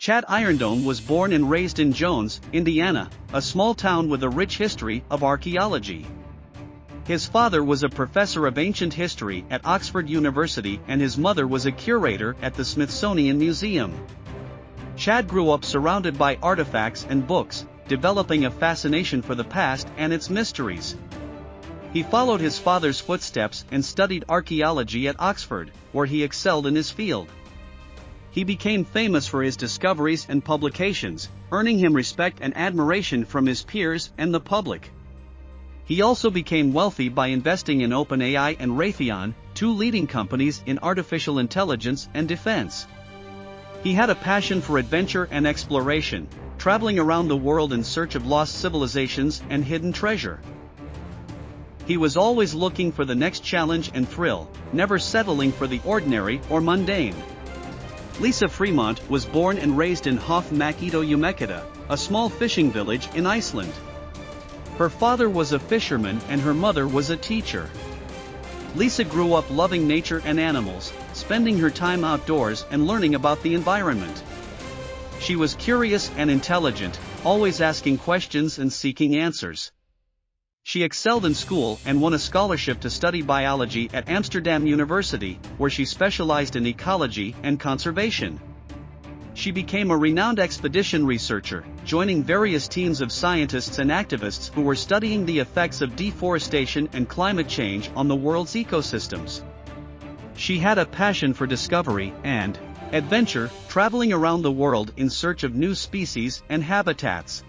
Chad Irondome was born and raised in Jones, Indiana, a small town with a rich history of archaeology. His father was a professor of ancient history at Oxford University and his mother was a curator at the Smithsonian Museum. Chad grew up surrounded by artifacts and books, developing a fascination for the past and its mysteries. He followed his father's footsteps and studied archaeology at Oxford, where he excelled in his field. He became famous for his discoveries and publications, earning him respect and admiration from his peers and the public. He also became wealthy by investing in OpenAI and Raytheon, two leading companies in artificial intelligence and defense. He had a passion for adventure and exploration, traveling around the world in search of lost civilizations and hidden treasure. He was always looking for the next challenge and thrill, never settling for the ordinary or mundane. Lisa Fremont was born and raised in Hofmakito-Umekita, a small fishing village in Iceland. Her father was a fisherman and her mother was a teacher. Lisa grew up loving nature and animals, spending her time outdoors and learning about the environment. She was curious and intelligent, always asking questions and seeking answers. She excelled in school and won a scholarship to study biology at Amsterdam University, where she specialized in ecology and conservation. She became a renowned expedition researcher, joining various teams of scientists and activists who were studying the effects of deforestation and climate change on the world's ecosystems. She had a passion for discovery and adventure, traveling around the world in search of new species and habitats.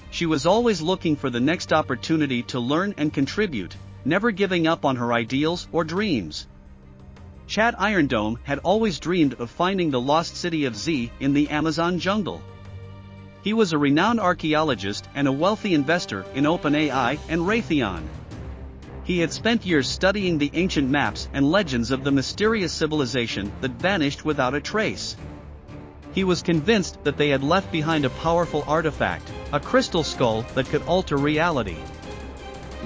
She was always looking for the next opportunity to learn and contribute, never giving up on her ideals or dreams. Chad Irondome had always dreamed of finding the lost city of Z in the Amazon jungle. He was a renowned archaeologist and a wealthy investor in OpenAI and Raytheon. He had spent years studying the ancient maps and legends of the mysterious civilization that vanished without a trace. He was convinced that they had left behind a powerful artifact, a crystal skull that could alter reality.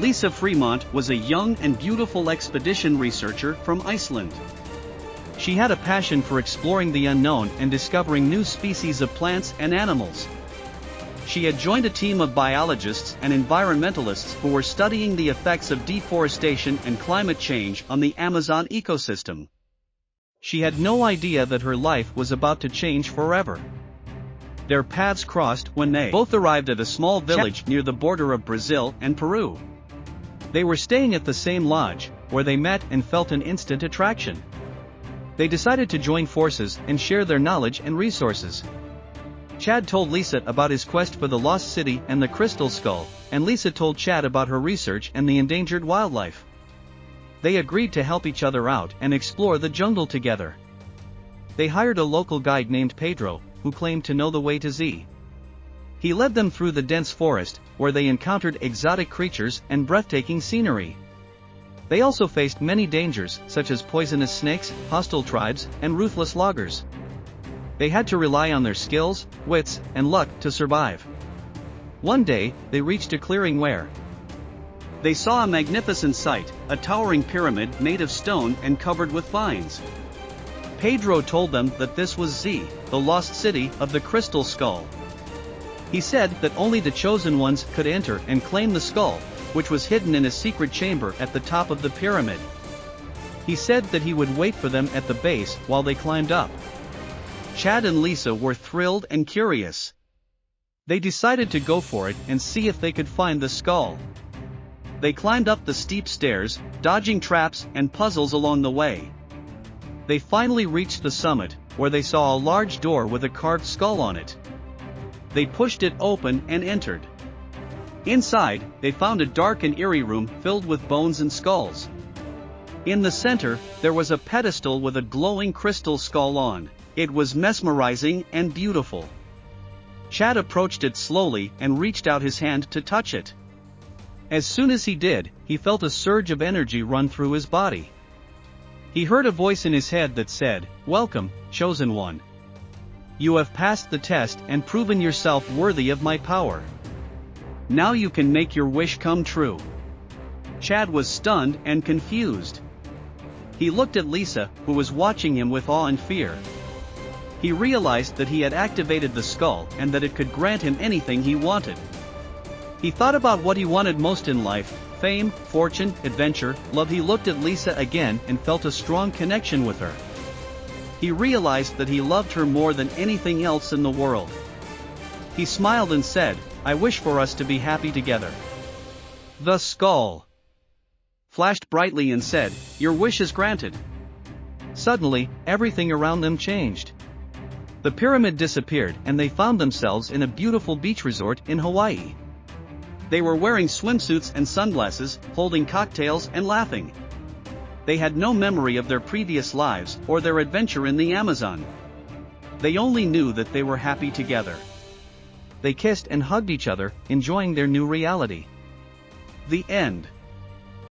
Lisa Fremont was a young and beautiful expedition researcher from Iceland. She had a passion for exploring the unknown and discovering new species of plants and animals. She had joined a team of biologists and environmentalists who were studying the effects of deforestation and climate change on the Amazon ecosystem. She had no idea that her life was about to change forever. Their paths crossed when they both arrived at a small village near the border of Brazil and Peru. They were staying at the same lodge, where they met and felt an instant attraction. They decided to join forces and share their knowledge and resources. Chad told Lisa about his quest for the lost city and the crystal skull, and Lisa told Chad about her research and the endangered wildlife. They agreed to help each other out and explore the jungle together. They hired a local guide named Pedro, who claimed to know the way to Z. He led them through the dense forest, where they encountered exotic creatures and breathtaking scenery. They also faced many dangers, such as poisonous snakes, hostile tribes, and ruthless loggers. They had to rely on their skills, wits, and luck to survive. One day, they reached a clearing where they saw a magnificent sight, a towering pyramid made of stone and covered with vines. Pedro told them that this was Z, the lost city of the crystal skull. He said that only the chosen ones could enter and claim the skull, which was hidden in a secret chamber at the top of the pyramid. He said that he would wait for them at the base while they climbed up. Chad and Lisa were thrilled and curious. They decided to go for it and see if they could find the skull. They climbed up the steep stairs, dodging traps and puzzles along the way. They finally reached the summit, where they saw a large door with a carved skull on it. They pushed it open and entered. Inside, they found a dark and eerie room filled with bones and skulls. In the center, there was a pedestal with a glowing crystal skull on. It was mesmerizing and beautiful. Chad approached it slowly and reached out his hand to touch it. As soon as he did, he felt a surge of energy run through his body. He heard a voice in his head that said, "Welcome, chosen one. You have passed the test and proven yourself worthy of my power. Now you can make your wish come true." Chad was stunned and confused. He looked at Lisa, who was watching him with awe and fear. He realized that he had activated the skull and that it could grant him anything he wanted. He thought about what he wanted most in life: fame, fortune, adventure, love. He looked at Lisa again and felt a strong connection with her. He realized that he loved her more than anything else in the world. He smiled and said, "I wish for us to be happy together." The skull flashed brightly and said, "Your wish is granted." Suddenly, everything around them changed. The pyramid disappeared and they found themselves in a beautiful beach resort in Hawaii. They were wearing swimsuits and sunglasses, holding cocktails and laughing. They had no memory of their previous lives or their adventure in the Amazon. They only knew that they were happy together. They kissed and hugged each other, enjoying their new reality. The end.